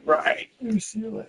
Right. UCLA.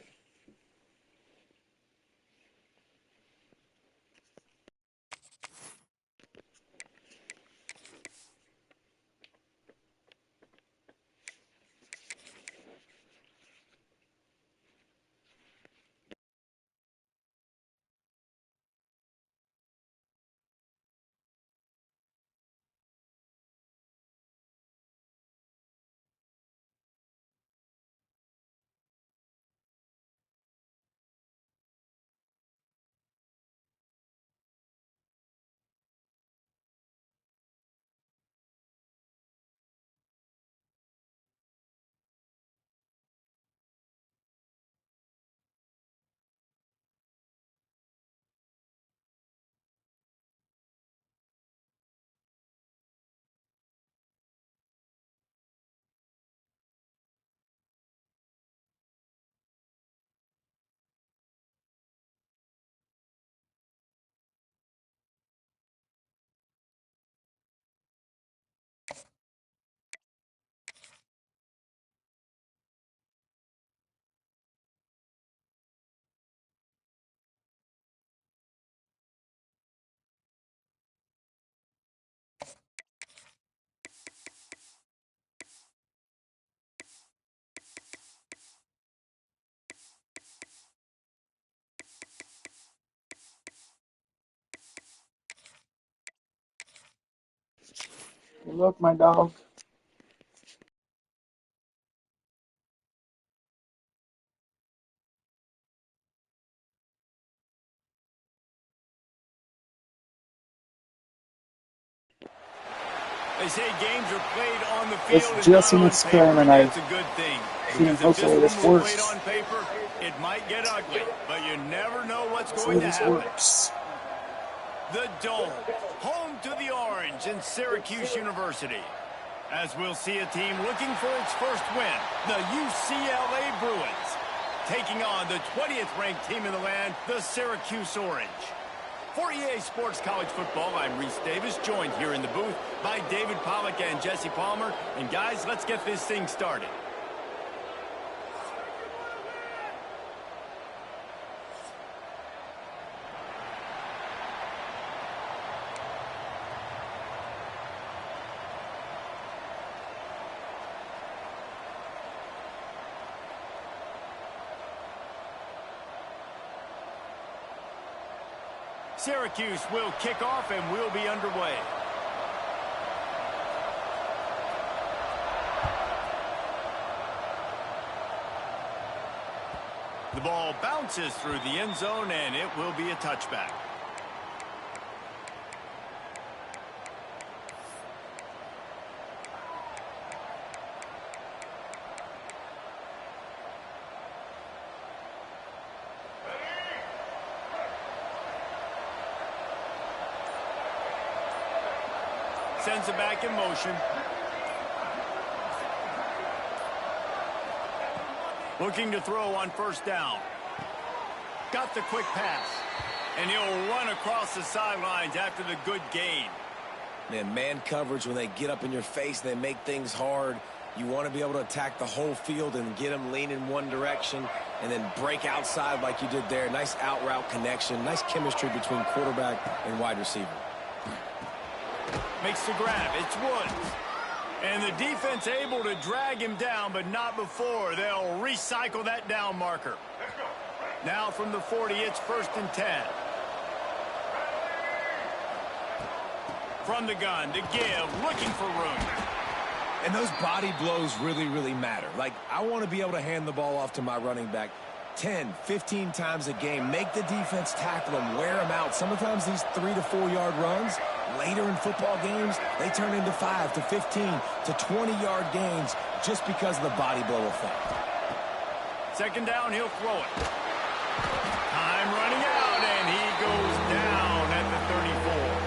Good luck, my dog. They say games are played on the It's field, just not an on experiment. paper. That's a good thing. Seeing Because if hopefully this this one were played works. on paper, it might get ugly, but you never know what's Hopefully going to this happen. works. The Dome, home to the Orange in Syracuse University. As we'll see a team looking for its first win, the UCLA Bruins, taking on the 20th ranked team in the land, the Syracuse Orange. For EA Sports College Football, I'm Reese Davis, joined here in the booth by David Pollack and Jesse Palmer. And guys, let's get this thing started. Syracuse will kick off and we'll be underway. The ball bounces through the end zone and it will be a touchback. Sends it back in motion. Looking to throw on first down. Got the quick pass. And he'll run across the sidelines after the good gain. Man coverage, when they get up in your face, they make things hard. You want to be able to attack the whole field and get them leaning one direction and then break outside like you did there. Nice out route connection. Nice chemistry between quarterback and wide receiver. Makes the grab. It's Woods. And the defense able to drag him down, but not before. They'll recycle that down marker. Now from the 40, it's 1st and 10. From the gun to give, looking for room. And those body blows really matter. Like, I want to be able to hand the ball off to my running back 10, 15 times a game. Make the defense tackle them, wear them out. Sometimes these 3 to 4 yard runs, later in football games, they turn into 5 to 15 to 20 yard gains just because of the body blow effect. Second down, he'll throw it. Time running out, and he goes down at the 34.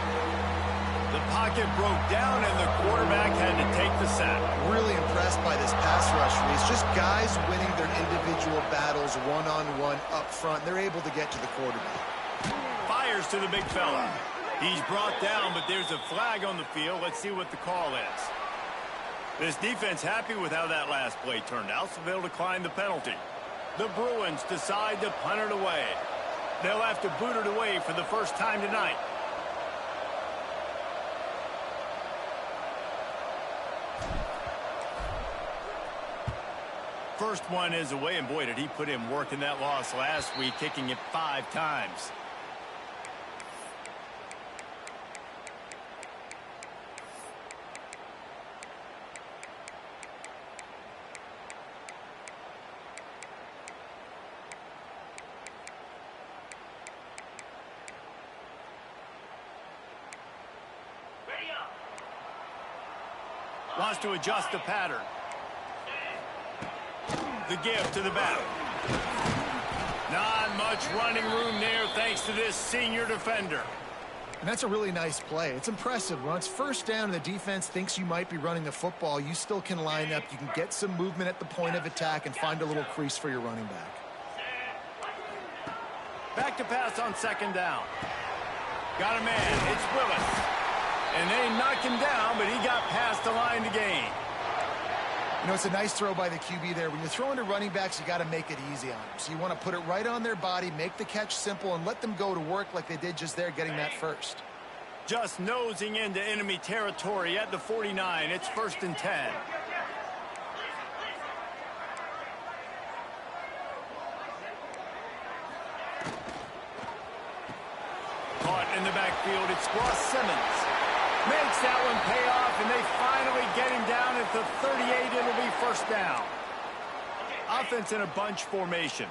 The pocket broke down, and the quarterback had to take the sack. Really impressed by this pass rush, Reese. Just guys winning their individual battles one-on-one up front. They're able to get to the quarterback. Fires to the big fella. He's brought down, but there's a flag on the field. Let's see what the call is. This defense happy with how that last play turned out, so they'll decline the penalty. The Bruins decide to punt it away. They'll have to boot it away for the first time tonight. First one is away, and boy, did he put in work in that loss last week, kicking it 5 times. Wants to adjust the pattern. The give to the back. Not much running room there thanks to this senior defender. And that's a really nice play. It's impressive. When it's first down and the defense thinks you might be running the football, you still can line up. You can get some movement at the point of attack and find a little crease for your running back. Back to pass on second down. Got a man. It's Willis. And they knocked him down, but he got past the line to gain. You know, it's a nice throw by the QB there. When you're throwing to running backs, you got to make it easy on them. So you want to put it right on their body, make the catch simple, and let them go to work like they did just there, getting that first. Just nosing into enemy territory at the 49. It's 1st and 10. Caught in the backfield. It's Ross Simmons. Makes that one pay off, and they finally get him down at the 38. It'll be 1st down. Offense in a bunch formation.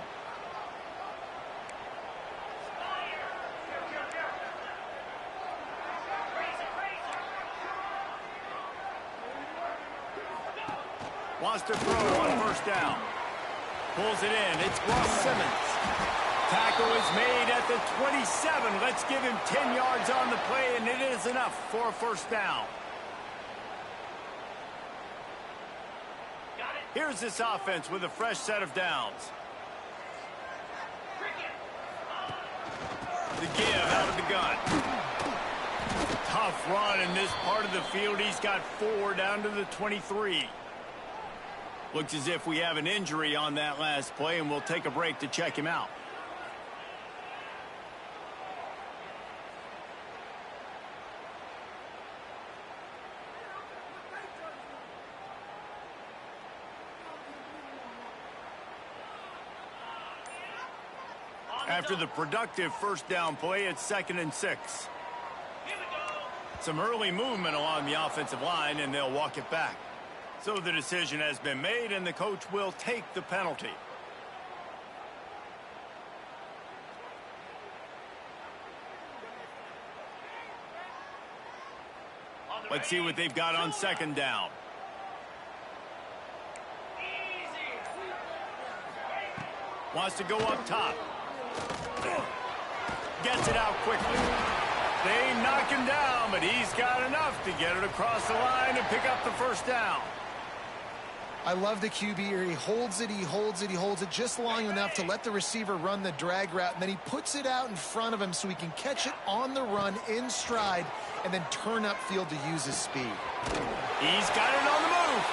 Wants to throw on 1st down. Pulls it in. It's Ross Simmons. Tackle is made at the 27. Let's give him 10 yards on the play, and it is enough for a 1st down. Here's this offense with a fresh set of downs. The give out of the gun. Tough run in this part of the field. He's got 4 down to the 23. Looks as if we have an injury on that last play, and we'll take a break to check him out. After the productive 1st down play, it's 2nd and 6. Some early movement along the offensive line, and they'll walk it back. So the decision has been made, and the coach will take the penalty. Let's see what they've got on 2nd down. Wants to go up top. Gets it out quickly. They knock him down, but he's got enough to get it across the line and pick up the 1st down. I love the QB here. He holds it, he holds it, he holds it just long enough to let the receiver run the drag route, and then he puts it out in front of him so he can catch it on the run in stride and then turn upfield to use his speed. He's got it on the move.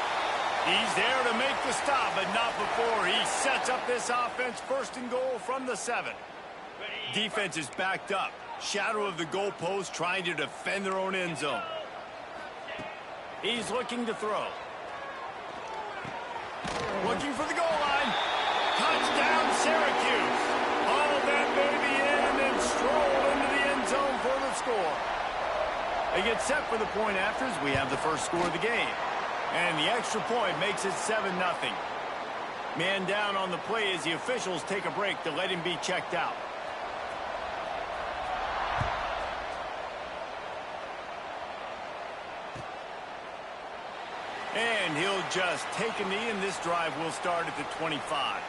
He's there to make the stop, but not before he sets up this offense. 1st and goal from the 7. Defense is backed up. Shadow of the goalpost, trying to defend their own end zone. He's looking to throw. Looking for the goal line. Touchdown, Syracuse. Haul that baby in and then stroll into the end zone for the score. They get set for the point after as we have the first score of the game. And the extra point makes it 7-0. Man down on the play as the officials take a break to let him be checked out. And he'll just take a knee, and this drive will start at the 25.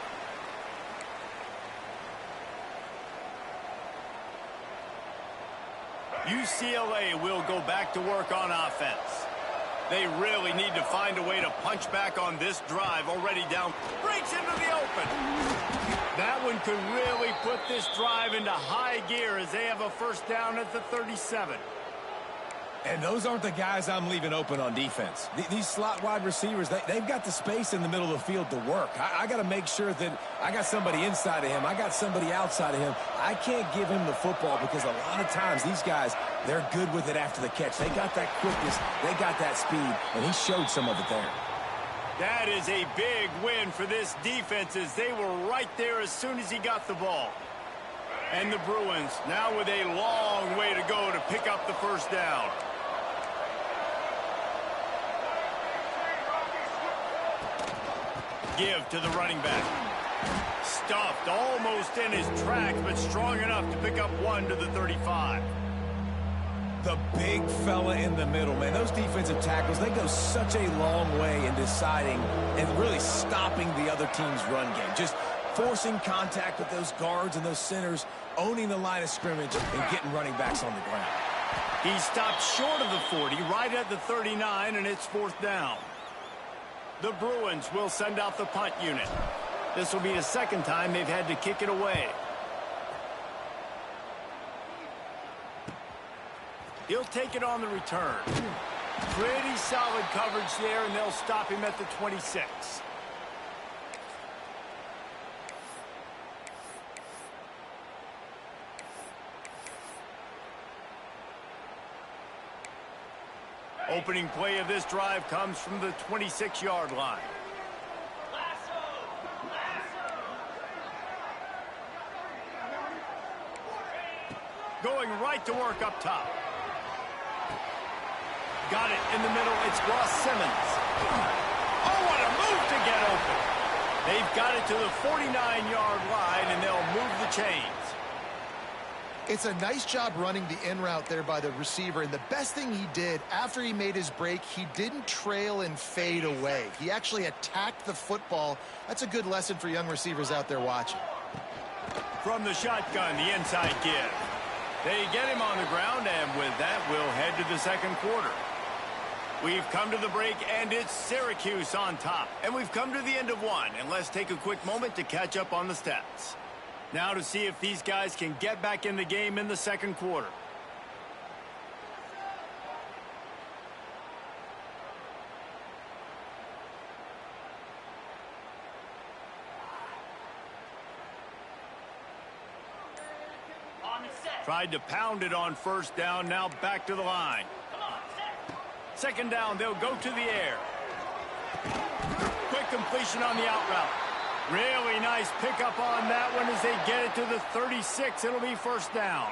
UCLA will go back to work on offense. They really need to find a way to punch back on this drive, already down. Breaks into the open. That one could really put this drive into high gear as they have a 1st down at the 37. And those aren't the guys I'm leaving open on defense. These slot wide receivers, they've got the space in the middle of the field to work. I got to make sure that I got somebody inside of him. I got somebody outside of him. I can't give him the football because a lot of times these guys, they're good with it after the catch. They got that quickness. They got that speed, and he showed some of it there. That is a big win for this defense as they were right there as soon as he got the ball. And the Bruins now with a long way to go to pick up the first down. Give to the running back. Stuffed almost in his tracks, but strong enough to pick up one to the 35. The big fella in the middle, man. Those defensive tackles, they go such a long way in deciding and really stopping the other team's run game. Just forcing contact with those guards and those centers, owning the line of scrimmage, and getting running backs on the ground. He stopped short of the 40, right at the 39, and it's fourth down. The Bruins will send out the punt unit. This will be the second time they've had to kick it away. He'll take it on the return. Pretty solid coverage there, and they'll stop him at the 26. Opening play of this drive comes from the 26-yard line. Going right to work up top. Got it in the middle. It's Ross Simmons. Oh, what a move to get open. They've got it to the 49-yard line, and they'll move the chains. It's a nice job running the in route there by the receiver, and the best thing he did after he made his break, he didn't trail and fade away. He actually attacked the football. That's a good lesson for young receivers out there watching. From the shotgun, the inside give. They get him on the ground, and with that, we'll head to the second quarter. We've come to the break, and it's Syracuse on top. And we've come to the end of one, and let's take a quick moment to catch up on the stats. Now to see if these guys can get back in the game in the second quarter. Tried to pound it on first down, now back to the line. Second down, they'll go to the air. Quick completion on the out route. Really nice pickup on that one as they get it to the 36. It'll be first down.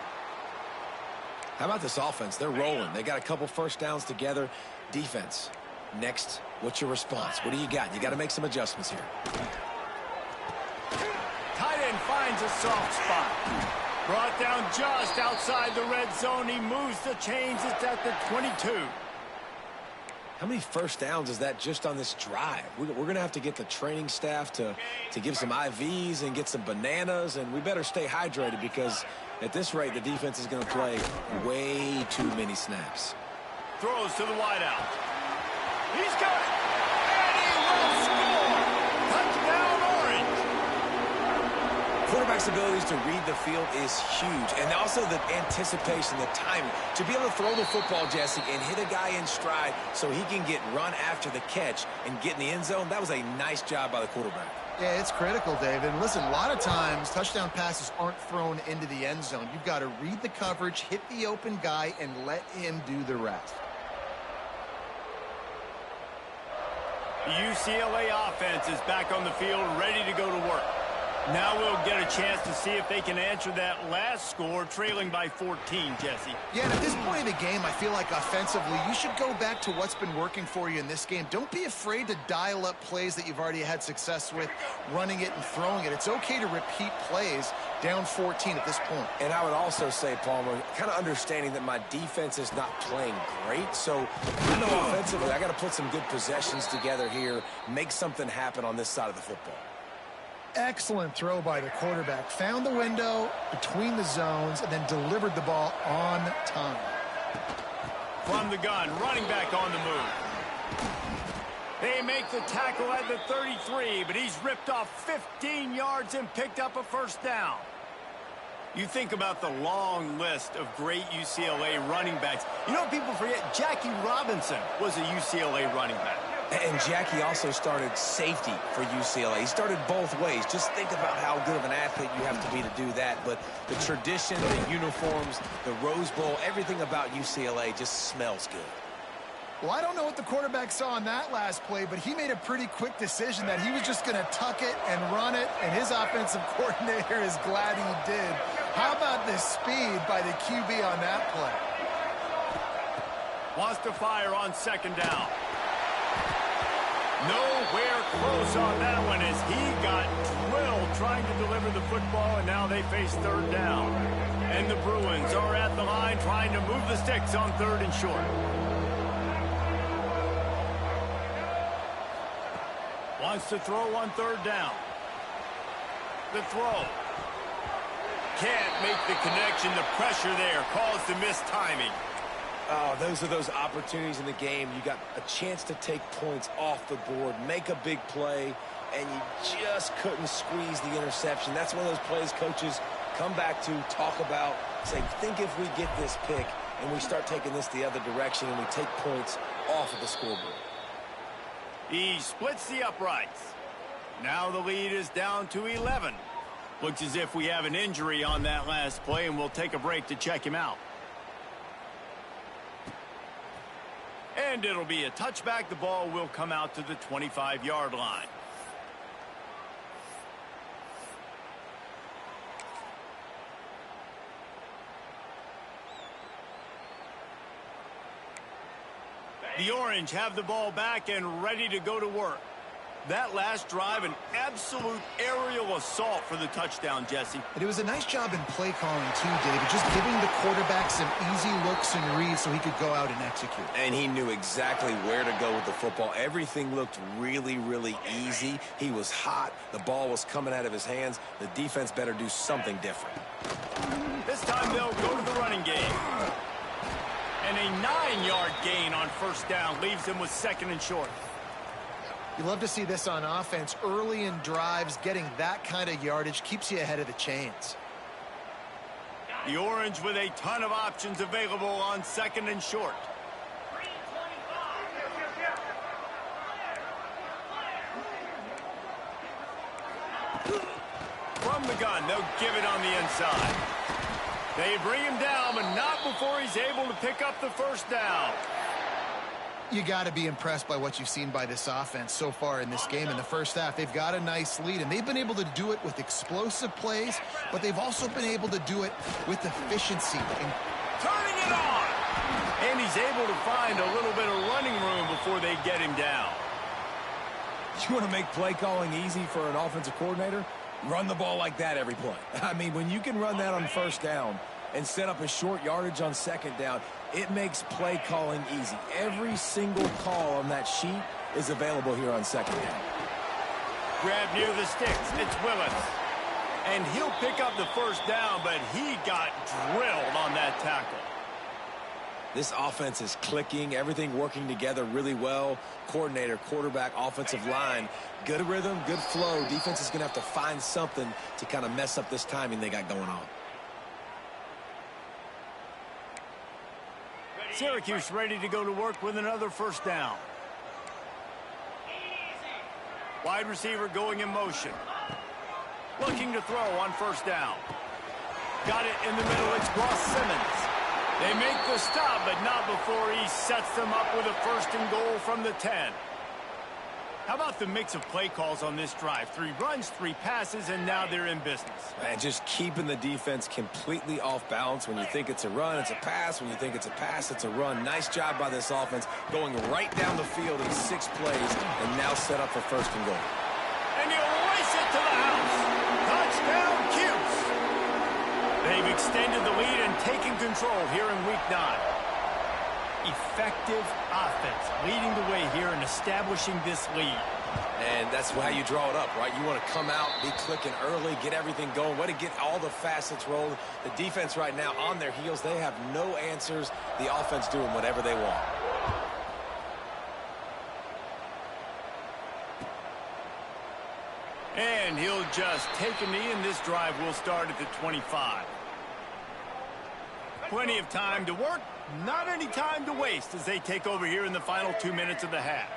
How about this offense? They're rolling. They got a couple first downs together. Defense. Next, what's your response? What do you got? You got to make some adjustments here. Tight end finds a soft spot. Brought down just outside the red zone. He moves the chains. It's at the 22. How many first downs is that just on this drive? We're going to have to get the training staff to give some IVs and get some bananas, and we better stay hydrated because at this rate, the defense is going to play way too many snaps. Throws to the wideout. He's got it. And he will score. Touchdown, Orange. Quarterback's abilities to read the field is huge, and also the anticipation, the timing. To be able to throw the football, Jesse, and hit a guy in stride so he can get run after the catch and get in the end zone, that was a nice job by the quarterback. Yeah, it's critical, David. And listen, a lot of times touchdown passes aren't thrown into the end zone. You've got to read the coverage, hit the open guy, and let him do the rest. The UCLA offense is back on the field, ready to go to work. Now we'll get a chance to see if they can answer that last score, trailing by 14, Jesse. Yeah, and at this point in the game, I feel like offensively, you should go back to what's been working for you in this game. Don't be afraid to dial up plays that you've already had success with, running it and throwing it. It's okay to repeat plays down 14 at this point. And I would also say, Palmer, kind of understanding that my defense is not playing great, so I know offensively I got to put some good possessions together here, make something happen on this side of the football. Excellent throw by the quarterback. Found the window between the zones and then delivered the ball on time. From the gun, running back on the move. They make the tackle at the 33, but he's ripped off 15 yards and picked up a first down. You think about the long list of great UCLA running backs. You know, people forget Jackie Robinson was a UCLA running back. And Jackie also started safety for UCLA. He started both ways. Just think about how good of an athlete you have to be to do that. But the tradition, the uniforms, the Rose Bowl, everything about UCLA just smells good. Well, I don't know what the quarterback saw on that last play, but he made a pretty quick decision that he was just going to tuck it and run it, and his offensive coordinator is glad he did. How about the speed by the QB on that play? Wants to fire on second down. Nowhere close on that one as he got drilled trying to deliver the football, and now they face third down. And the Bruins are at the line trying to move the sticks on third and short. Wants to throw on third down. The throw. Can't make the connection. The pressure there caused the missed timing. Oh, those are those opportunities in the game. You got a chance to take points off the board, make a big play, and you just couldn't squeeze the interception. That's one of those plays coaches come back to, talk about, say, think if we get this pick and we start taking this the other direction and we take points off of the scoreboard. He splits the uprights. Now the lead is down to 11. Looks as if we have an injury on that last play, and we'll take a break to check him out. And it'll be a touchback. The ball will come out to the 25-yard line. The Orange have the ball back and ready to go to work. That last drive, an absolute aerial assault for the touchdown, Jesse. And it was a nice job in play calling too, David, just giving the quarterback some easy looks and reads so he could go out and execute. And he knew exactly where to go with the football. Everything looked really, really easy. He was hot. The ball was coming out of his hands. The defense better do something different. This time they'll go to the running game. And a 9-yard gain on first down leaves them with second and short. You love to see this on offense. Early in drives, getting that kind of yardage keeps you ahead of the chains. The Orange with a ton of options available on second and short. From the gun, they'll give it on the inside. They bring him down, but not before he's able to pick up the first down. You got to be impressed by what you've seen by this offense so far in this game. In the first half, they've got a nice lead, and they've been able to do it with explosive plays, but they've also been able to do it with efficiency. Turning it on! And he's able to find a little bit of running room before they get him down. You want to make play calling easy for an offensive coordinator? Run the ball like that every play. I mean, when you can run that on first down and set up a short yardage on second down, it makes play calling easy. Every single call on that sheet is available here on second down. Grab near the sticks. It's Willis. And he'll pick up the first down, but he got drilled on that tackle. This offense is clicking, everything working together really well. Coordinator, quarterback, offensive line, good rhythm, good flow. Defense is going to have to find something to kind of mess up this timing they got going on. Syracuse ready to go to work with another first down. Wide receiver going in motion. Looking to throw on first down. Got it in the middle. It's Ross Simmons. They make the stop, but not before he sets them up with a first and goal from the 10. How about the mix of play calls on this drive? 3 runs, 3 passes, and now they're in business. And just keeping the defense completely off balance. When you think it's a run, it's a pass. When you think it's a pass, it's a run. Nice job by this offense, going right down the field in 6 plays, and now set up for first and goal. And he'll race it to the house. Touchdown, Cuse. They've extended the lead and taken control here in Week 9. Effective offense leading the way here and establishing this lead. And that's how you draw it up, right? You want to come out, be clicking early, get everything going, way to get all the facets rolling. The defense right now on their heels, they have no answers. The offense doing whatever they want. And he'll just take a knee, and this drive will start at the 25. Plenty of time to work, not any time to waste as they take over here in the final 2 minutes of the half.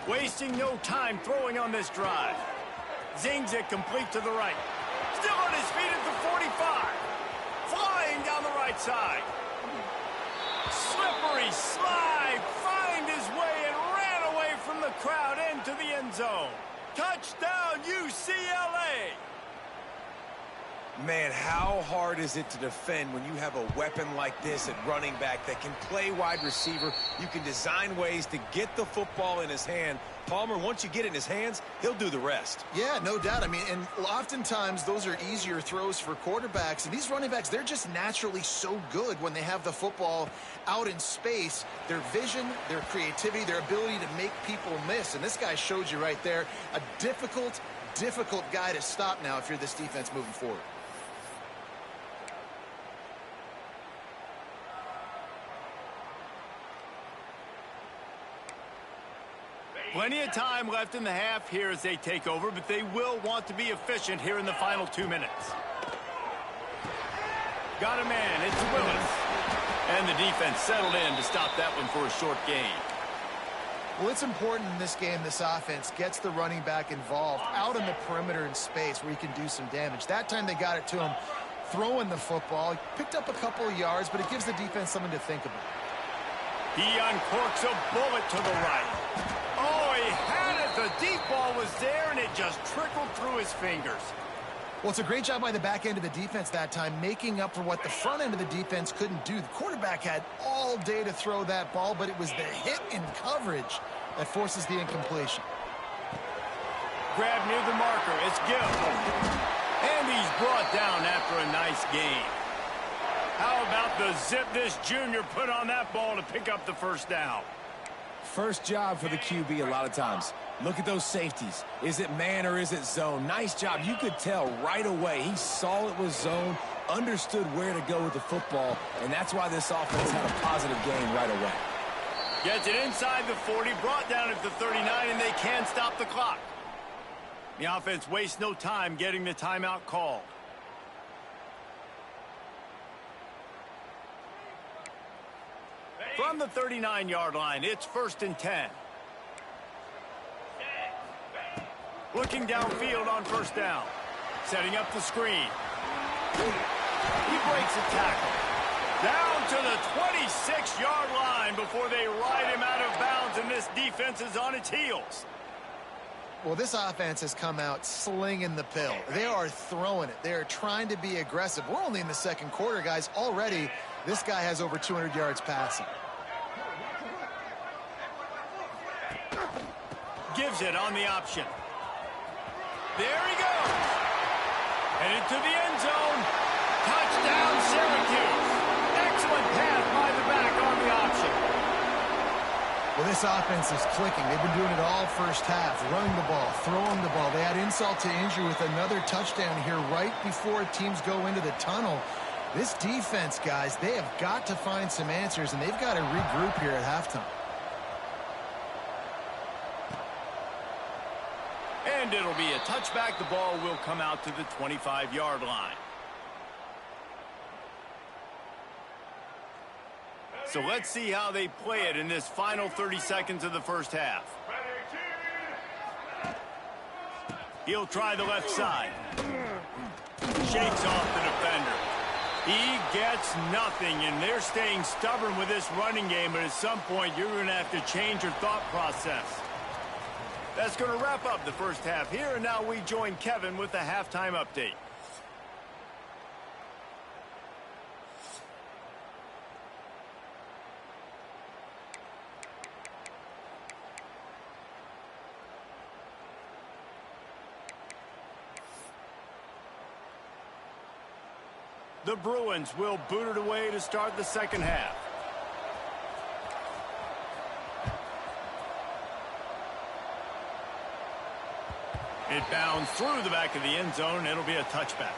Wasting no time throwing on this drive. Zings it complete to the right. Still on his feet at the 45. Flying down the right side. Slippery slide. Find his way and ran away from the crowd into the end zone. Touchdown, UCLA. Man, how hard is it to defend when you have a weapon like this at running back that can play wide receiver? You can design ways to get the football in his hand. Palmer, once you get it in his hands, he'll do the rest. Yeah, no doubt. I mean, and oftentimes those are easier throws for quarterbacks. And these running backs, they're just naturally so good when they have the football out in space. Their vision, their creativity, their ability to make people miss. And this guy showed you right there, a difficult guy to stop now if you're this defense moving forward. Plenty of time left in the half here as they take over, but they will want to be efficient here in the final 2 minutes. Got a man, it's Willis. And the defense settled in to stop that one for a short gain. Well, it's important in this game this offense gets the running back involved out on the perimeter in space where he can do some damage. That time they got it to him throwing the football. He picked up a couple of yards, but it gives the defense something to think about. He uncorks a bullet to the right. Oh, he had it. The deep ball was there, and it just trickled through his fingers. Well, it's a great job by the back end of the defense that time, making up for what the front end of the defense couldn't do. The quarterback had all day to throw that ball, but it was the hit in coverage that forces the incompletion. Grab near the marker. It's Gill. And he's brought down after a nice gain. How about the zip this junior put on that ball to pick up the first down? First job for the QB a lot of times. Look at those safeties. Is it man or is it zone? Nice job. You could tell right away. He saw it was zone, understood where to go with the football, and that's why this offense had a positive gain right away. Gets it inside the 40, brought down at the 39, and they can stop the clock. The offense wastes no time getting the timeout called. From the 39-yard line, it's 1st and 10. Looking downfield on first down. Setting up the screen. He breaks a tackle. Down to the 26-yard line before they ride him out of bounds, and this defense is on its heels. Well, this offense has come out slinging the pill. They are throwing it. They are trying to be aggressive. We're only in the second quarter, guys. Already, this guy has over 200 yards passing. Gives it on the option. There he goes. Headed to the end zone. Touchdown, Syracuse. Excellent pass by the back on the option. Well, this offense is clicking. They've been doing it all first half, running the ball, throwing the ball. They had insult to injury with another touchdown here right before teams go into the tunnel. This defense, guys, they have got to find some answers, and they've got to regroup here at halftime. And it'll be a touchback. The ball will come out to the 25-yard line. So let's see how they play it in this final 30 seconds of the first half. He'll try the left side. Shakes off the defender. He gets nothing, and they're staying stubborn with this running game, but at some point you're going to have to change your thought process. That's going to wrap up the first half here, and now we join Kevin with the halftime update. The Bruins will boot it away to start the second half. It bounds through the back of the end zone, and it'll be a touchback.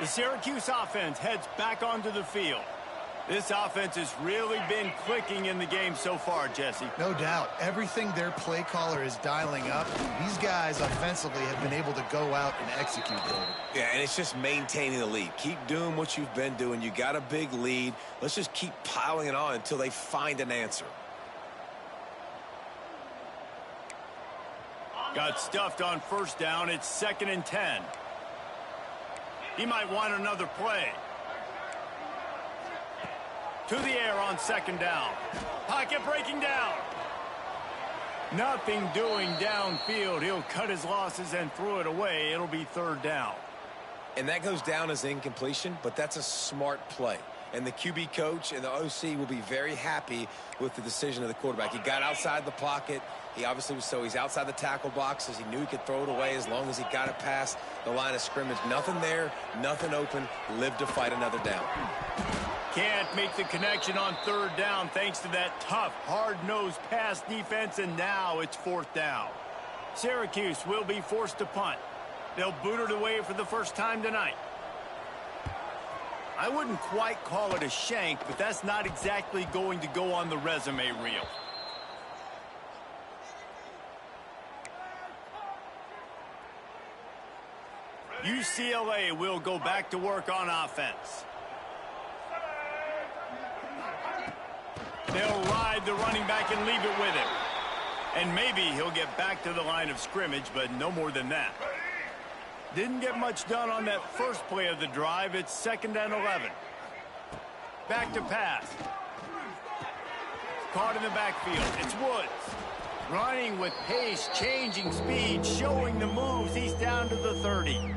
The Syracuse offense heads back onto the field. This offense has really been clicking in the game so far, Jesse. No doubt. Everything their play caller is dialing up, these guys offensively have been able to go out and execute. Yeah, and it's just maintaining the lead. Keep doing what you've been doing. You got a big lead. Let's just keep piling it on until they find an answer. Got stuffed on first down. It's 2nd and 10. He might want another play. To the air on 2nd down. Pocket breaking down. Nothing doing downfield. He'll cut his losses and throw it away. It'll be 3rd down. And that goes down as incompletion, but that's a smart play. And the QB coach and the OC will be very happy with the decision of the quarterback. He got outside the pocket. He obviously was he's outside the tackle boxes. He knew he could throw it away as long as he got it past the line of scrimmage. Nothing there, nothing open. Lived to fight another down. Can't make the connection on 3rd down thanks to that tough, hard-nosed pass defense, and now it's 4th down. Syracuse will be forced to punt. They'll boot it away for the first time tonight. I wouldn't quite call it a shank, but that's not exactly going to go on the resume reel. UCLA will go back to work on offense. They'll ride the running back and leave it with him. And maybe he'll get back to the line of scrimmage, but no more than that. Didn't get much done on that first play of the drive. It's 2nd and 11. Back to pass. Caught in the backfield. It's Woods. Running with pace, changing speed, showing the moves. He's down to the 30.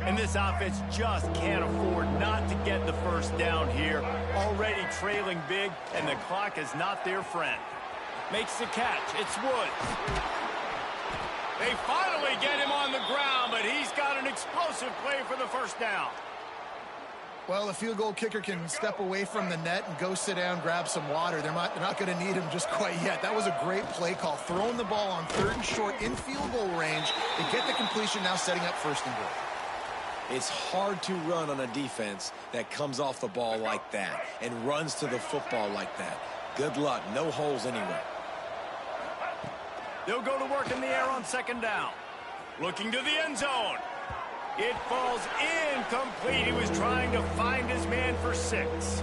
And this offense just can't afford not to get the first down here. Already trailing big, and the clock is not their friend. Makes the catch. It's Woods. They finally get him on the ground, but he's got an explosive play for the first down. Well, the field goal kicker can step away from the net and go sit down, grab some water. They're not going to need him just quite yet. That was a great play call. Throwing the ball on 3rd and short in field goal range. They get the completion, now setting up 1st and goal. It's hard to run on a defense that comes off the ball like that and runs to the football like that. Good luck. No holes anywhere. They'll go to work in the air on 2nd down. Looking to the end zone. It falls incomplete. He was trying to find his man for 6.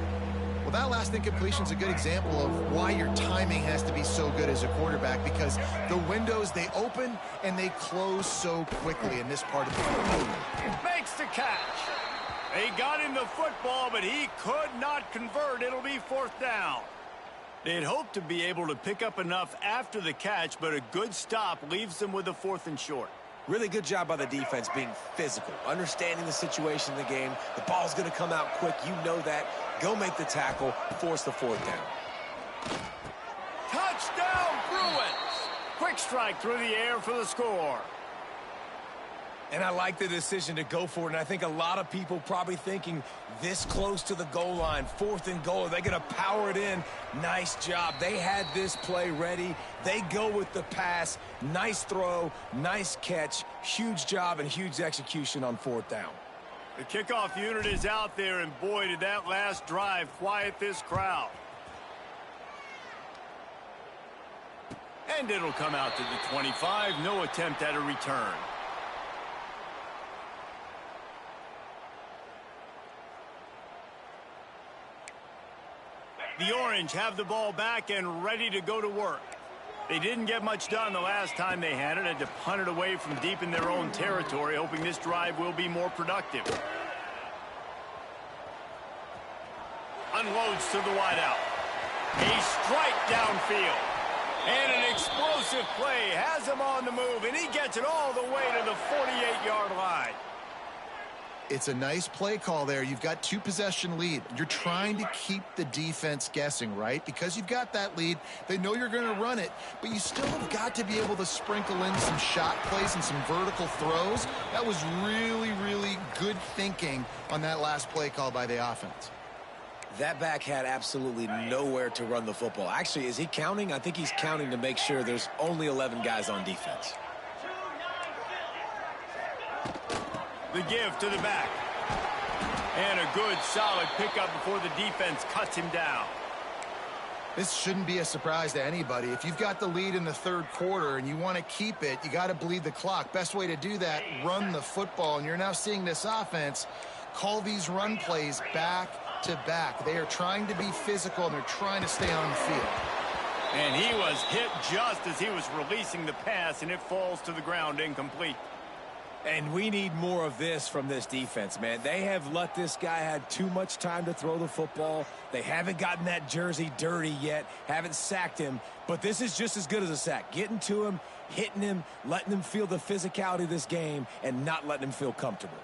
Well, that last incompletion is a good example of why your timing has to be so good as a quarterback, because the windows, they open and they close so quickly in this part of the field. Makes the catch. They got him the football, but he could not convert. It'll be 4th down. They'd hoped to be able to pick up enough after the catch, but a good stop leaves them with a 4th and short. Really good job by the defense being physical, understanding the situation in the game. The ball's going to come out quick. You know that. Go make the tackle, force the 4th down. Touchdown, Bruins! Quick strike through the air for the score. And I like the decision to go for it, and I think a lot of people probably thinking this close to the goal line, 4th and goal, are they going to power it in? Nice job. They had this play ready. They go with the pass. Nice throw, nice catch, huge job and huge execution on 4th down. The kickoff unit is out there, and boy, did that last drive quiet this crowd. And it'll come out to the 25. No attempt at a return. The Orange have the ball back and ready to go to work. They didn't get much done the last time they had it. Had to punt it away from deep in their own territory, hoping this drive will be more productive. Unloads to the wideout. A strike downfield. And an explosive play has him on the move, and he gets it all the way to the 48-yard line. It's a nice play call there. You've got 2-possession lead. You're trying to keep the defense guessing, right? Because you've got that lead. They know you're going to run it, but you still have got to be able to sprinkle in some shot plays and some vertical throws. That was really, really good thinking on that last play call by the offense. That back had absolutely nowhere to run the football. Actually, is he counting? I think he's counting to make sure there's only 11 guys on defense. The give to the back. And a good, solid pickup before the defense cuts him down. This shouldn't be a surprise to anybody. If you've got the lead in the third quarter and you want to keep it, you got to bleed the clock. Best way to do that, run the football. And you're now seeing this offense call these run plays back to back. They are trying to be physical, and they're trying to stay on the field. And he was hit just as he was releasing the pass, and it falls to the ground incomplete. And we need more of this from this defense, man. They have let this guy have too much time to throw the football. They haven't gotten that jersey dirty yet, haven't sacked him. But this is just as good as a sack. Getting to him, hitting him, letting him feel the physicality of this game, and not letting him feel comfortable.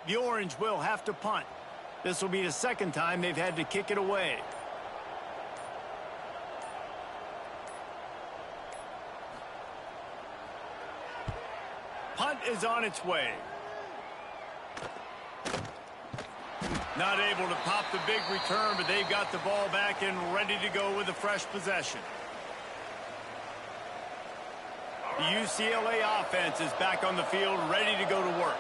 The Orange will have to punt. This will be the second time they've had to kick it away. Punt is on its way. Not able to pop the big return, but they've got the ball back and ready to go with a fresh possession. The UCLA offense is back on the field, ready to go to work.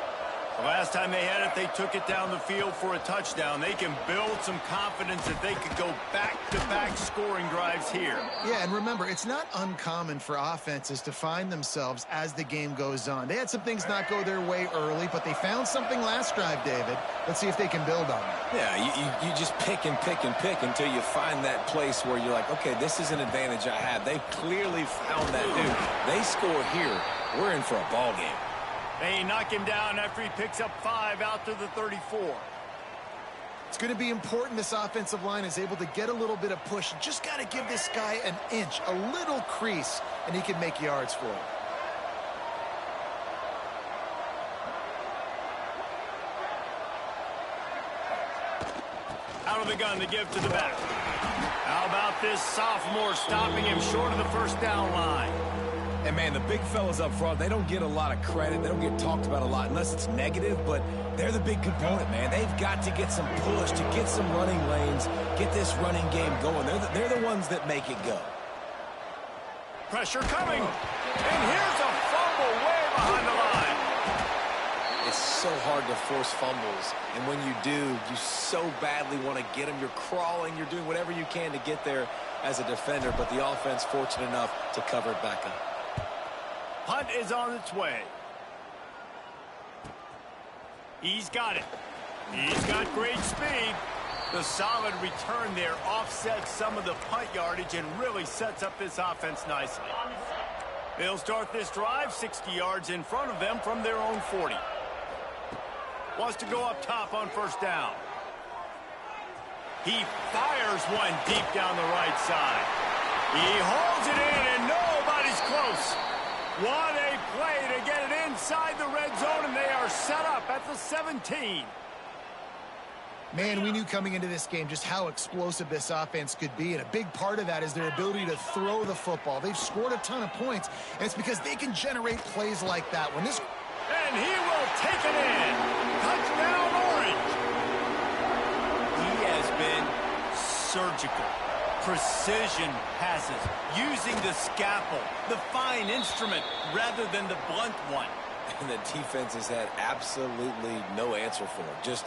The last time they had it, they took it down the field for a touchdown. They can build some confidence that they could go back-to-back scoring drives here. Yeah, and remember, it's not uncommon for offenses to find themselves as the game goes on. They had some things not go their way early, but they found something last drive, David. Let's see if they can build on it. Yeah, you just pick and pick and pick until you find that place where you're like, okay, this is an advantage I have. They clearly found that dude. They score here, we're in for a ball game. They knock him down after he picks up 5 out to the 34. It's going to be important this offensive line is able to get a little bit of push. Just got to give this guy an inch, a little crease, and he can make yards for it. Out of the gun to give to the back. How about this sophomore stopping him short of the first down line? And, man, the big fellas up front, they don't get a lot of credit. They don't get talked about a lot unless it's negative, but they're the big component, man. They've got to get some push, to get some running lanes, get this running game going. They're the ones that make it go. Pressure coming. And here's a fumble way behind the line. It's so hard to force fumbles, and when you do, you so badly want to get them. You're crawling, you're doing whatever you can to get there as a defender, but the offense fortunate enough to cover it back up. Punt is on its way. He's got it. He's got great speed. The solid return there offsets some of the punt yardage and really sets up this offense nicely. They'll start this drive 60 yards in front of them from their own 40. Wants to go up top on first down. He fires one deep down the right side. He holds it in and nobody's close. What a play to get it inside the red zone, and they are set up at the 17. Man, we knew coming into this game just how explosive this offense could be, and a big part of that is their ability to throw the football. They've scored a ton of points, and it's because they can generate plays like that. And he will take it in. Touchdown, Orange. He has been surgical. Precision passes, using the scalpel, the fine instrument, rather than the blunt one. And the defense has had absolutely no answer for him. Just,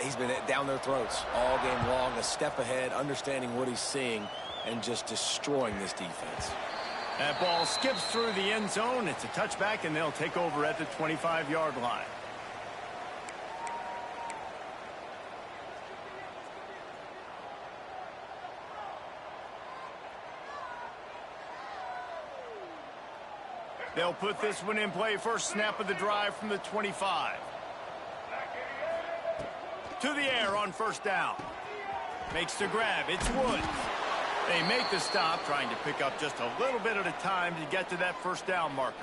he's been down their throats all game long, a step ahead, understanding what he's seeing, and just destroying this defense. That ball skips through the end zone. It's a touchback, and they'll take over at the 25-yard line. They'll put this one in play. First snap of the drive from the 25. To the air on first down. Makes the grab. It's Woods. They make the stop, trying to pick up just a little bit at a time to get to that first down marker.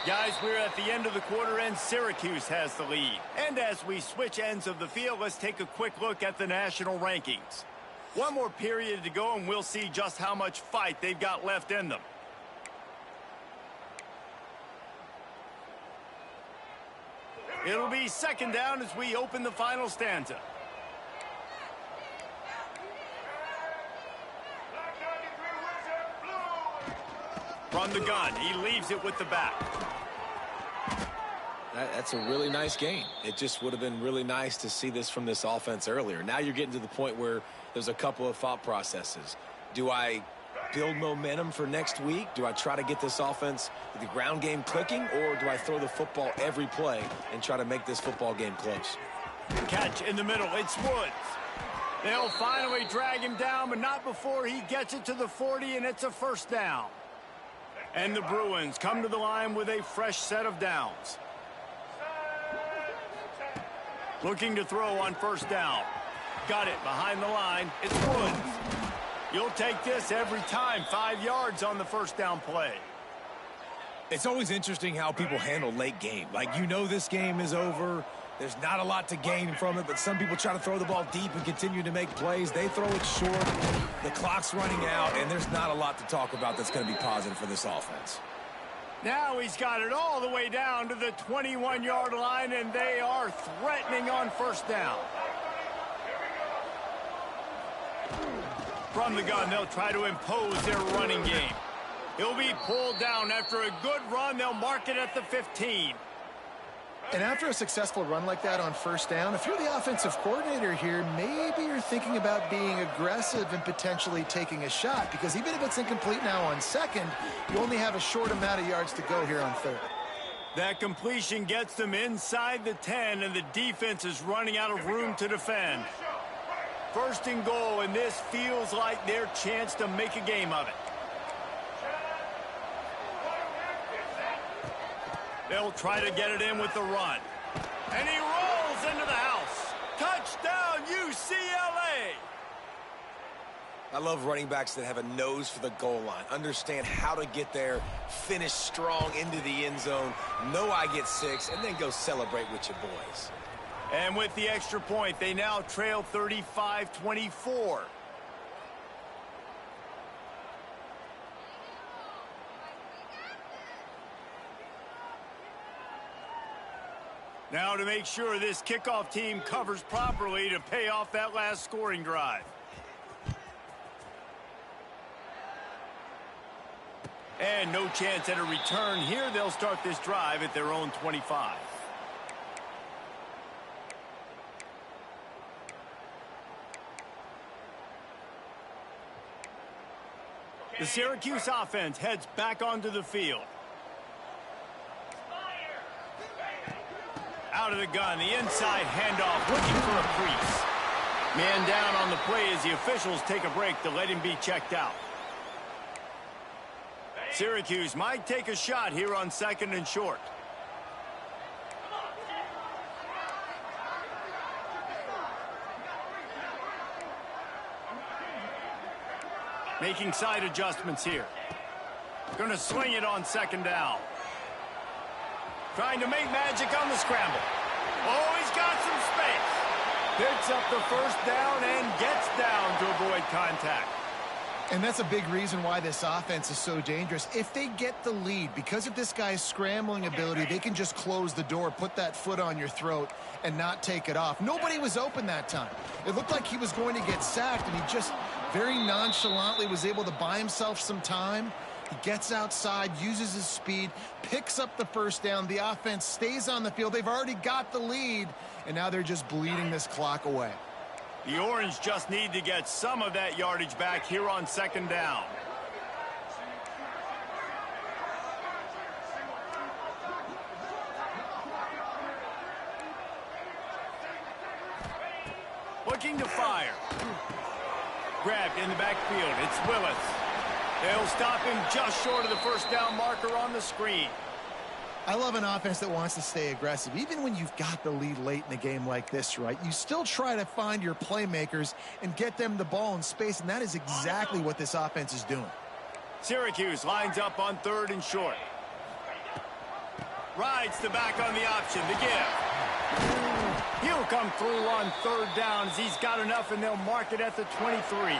Guys, we're at the end of the quarter, and Syracuse has the lead. And as we switch ends of the field, let's take a quick look at the national rankings. One more period to go, and we'll see just how much fight they've got left in them. It'll be second down as we open the final stanza. From the gun, he leaves it with the back. That's a really nice game. It just would have been really nice to see this from this offense earlier. Now you're getting to the point where there's a couple of thought processes. Do I build momentum for next week? Do I try to get this offense, the ground game clicking, or do I throw the football every play and try to make this football game close? Catch in the middle. It's Woods. They'll finally drag him down, but not before he gets it to the 40, and it's a first down. And the Bruins come to the line with a fresh set of downs. Looking to throw on first down. Got it behind the line. It's Woods. You'll take this every time. 5 yards on the first down play. It's always interesting how people handle late game. Like, you know this game is over. There's not a lot to gain from it, but some people try to throw the ball deep and continue to make plays. They throw it short. The clock's running out, and there's not a lot to talk about that's going to be positive for this offense. Now he's got it all the way down to the 21-yard line, and they are threatening on first down. From the gun, they'll try to impose their running game. He'll be pulled down after a good run. They'll mark it at the 15. And after a successful run like that on first down, if you're the offensive coordinator here, maybe you're thinking about being aggressive and potentially taking a shot, because even if it's incomplete now on second, you only have a short amount of yards to go here on third. That completion gets them inside the 10, and the defense is running out of room to defend. First and goal, and this feels like their chance to make a game of it. They'll try to get it in with the run. And he rolls into the house. Touchdown, UCLA! I love running backs that have a nose for the goal line, understand how to get there, finish strong into the end zone, know I get 6, and then go celebrate with your boys. And with the extra point, they now trail 35-24. Now to make sure this kickoff team covers properly to pay off that last scoring drive. And no chance at a return here. They'll start this drive at their own 25. The Syracuse offense heads back onto the field. Out of the gun, the inside handoff, looking for a crease. Man down on the play as the officials take a break to let him be checked out. Syracuse might take a shot here on second and short. Making side adjustments here. Going to swing it on second down. Trying to make magic on the scramble. Oh, he's got some space. Picks up the first down and gets down to avoid contact. And that's a big reason why this offense is so dangerous. If they get the lead, because of this guy's scrambling ability, they can just close the door, put that foot on your throat, and not take it off. Nobody was open that time. It looked like he was going to get sacked, and he just very nonchalantly was able to buy himself some time. He gets outside, uses his speed, picks up the first down. The offense stays on the field. They've already got the lead, and now they're just bleeding this clock away. The Orange just need to get some of that yardage back here on second down. Looking to fire. Grabbed in the backfield. It's Willis. They'll stop him just short of the first down marker on the screen. I love an offense that wants to stay aggressive. Even when you've got the lead late in a game like this, right, you still try to find your playmakers and get them the ball in space, and that is exactly what this offense is doing. Syracuse lines up on third and short. Rides the back on the option to give. He'll come through on third down as he's got enough, and they'll mark it at the 23.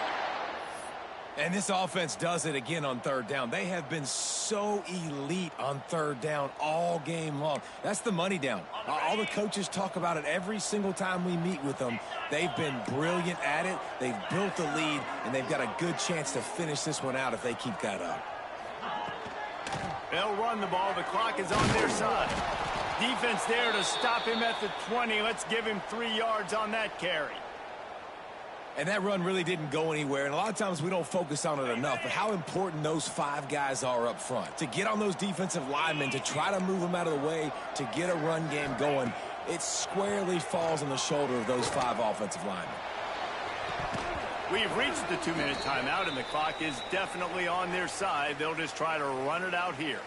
And this offense does it again on third down. They have been so elite on third down all game long. That's the money down. All the coaches talk about it every single time we meet with them. They've been brilliant at it. They've built the lead, and they've got a good chance to finish this one out if they keep that up. They'll run the ball. The clock is on their side. Defense there to stop him at the 20. Let's give him 3 yards on that carry. And that run really didn't go anywhere, and a lot of times we don't focus on it enough, but how important those 5 guys are up front. To get on those defensive linemen, to try to move them out of the way, to get a run game going, it squarely falls on the shoulder of those 5 offensive linemen. We've reached the 2-minute timeout, and the clock is definitely on their side. They'll just try to run it out here.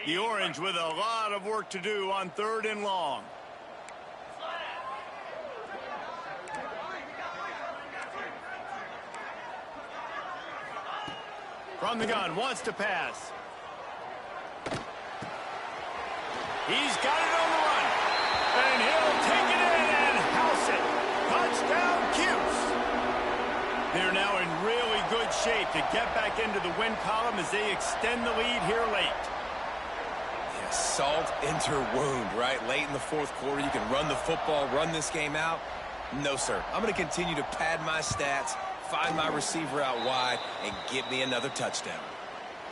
The Orange with a lot of work to do on 3rd and long. From the gun, wants to pass. He's got it on the run. And he'll take it in and house it. Touchdown, Cuse. They're now in really good shape to get back into the win column as they extend the lead here late. Salt into wound, right? Late in the 4th quarter, you can run the football, run this game out. No, sir. I'm going to continue to pad my stats, find my receiver out wide, and get me another touchdown.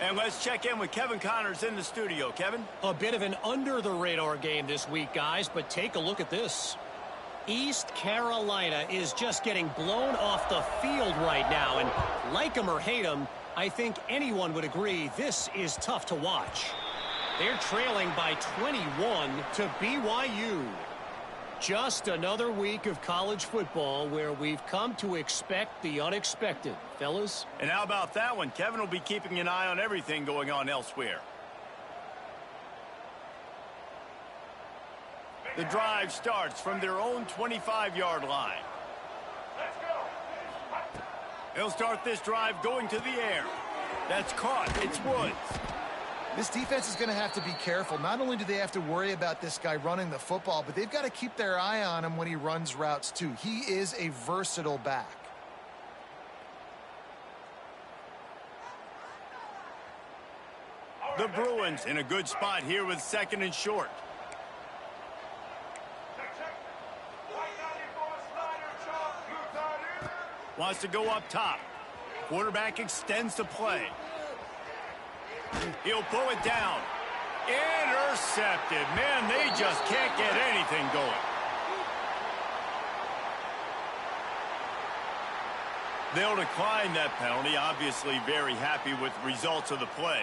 And let's check in with Kevin Connors in the studio. Kevin? A bit of an under-the-radar game this week, guys, but take a look at this. East Carolina is just getting blown off the field right now, and like them or hate them, I think anyone would agree this is tough to watch. They're trailing by 21 to BYU. Just another week of college football where we've come to expect the unexpected, fellas. And how about that one? Kevin will be keeping an eye on everything going on elsewhere. The drive starts from their own 25-yard line. Let's go. They'll start this drive going to the air. That's caught. It's Woods. This defense is going to have to be careful. Not only do they have to worry about this guy running the football, but they've got to keep their eye on him when he runs routes too. He is a versatile back. The Bruins in a good spot here with 2nd and short. Wants to go up top. Quarterback extends the play. He'll pull it down. Intercepted. Man, they just can't get anything going. They'll decline that penalty. Obviously very happy with the results of the play.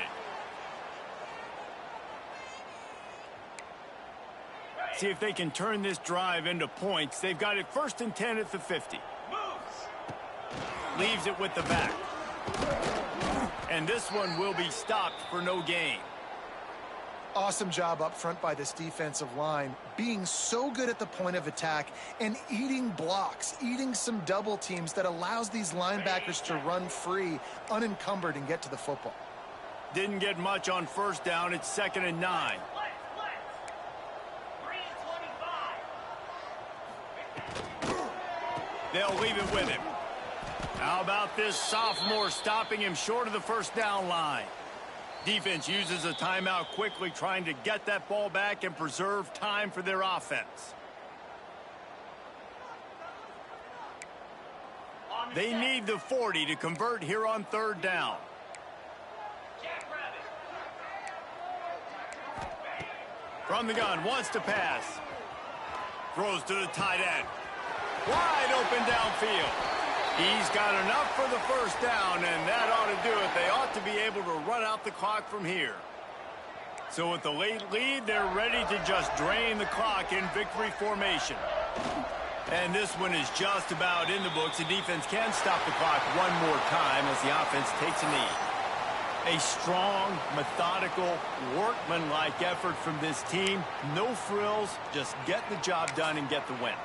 See if they can turn this drive into points. They've got it 1st and 10 at the 50. Leaves it with the back. And this one will be stopped for no gain. Awesome job up front by this defensive line, being so good at the point of attack and eating blocks, eating some double teams that allows these linebackers to run free, unencumbered, and get to the football. Didn't get much on 1st down. It's 2nd and 9. They'll leave it with him. How about this sophomore stopping him short of the 1st down line? Defense uses a timeout quickly, trying to get that ball back and preserve time for their offense. They need the 40 to convert here on 3rd down. From the gun, wants to pass. Throws to the tight end. Wide open downfield. He's got enough for the 1st down, and that ought to do it. They ought to be able to run out the clock from here. So with the late lead, they're ready to just drain the clock in victory formation. And this one is just about in the books. The defense can stop the clock one more time as the offense takes a knee. A strong, methodical, workmanlike effort from this team. No frills, just get the job done and get the win.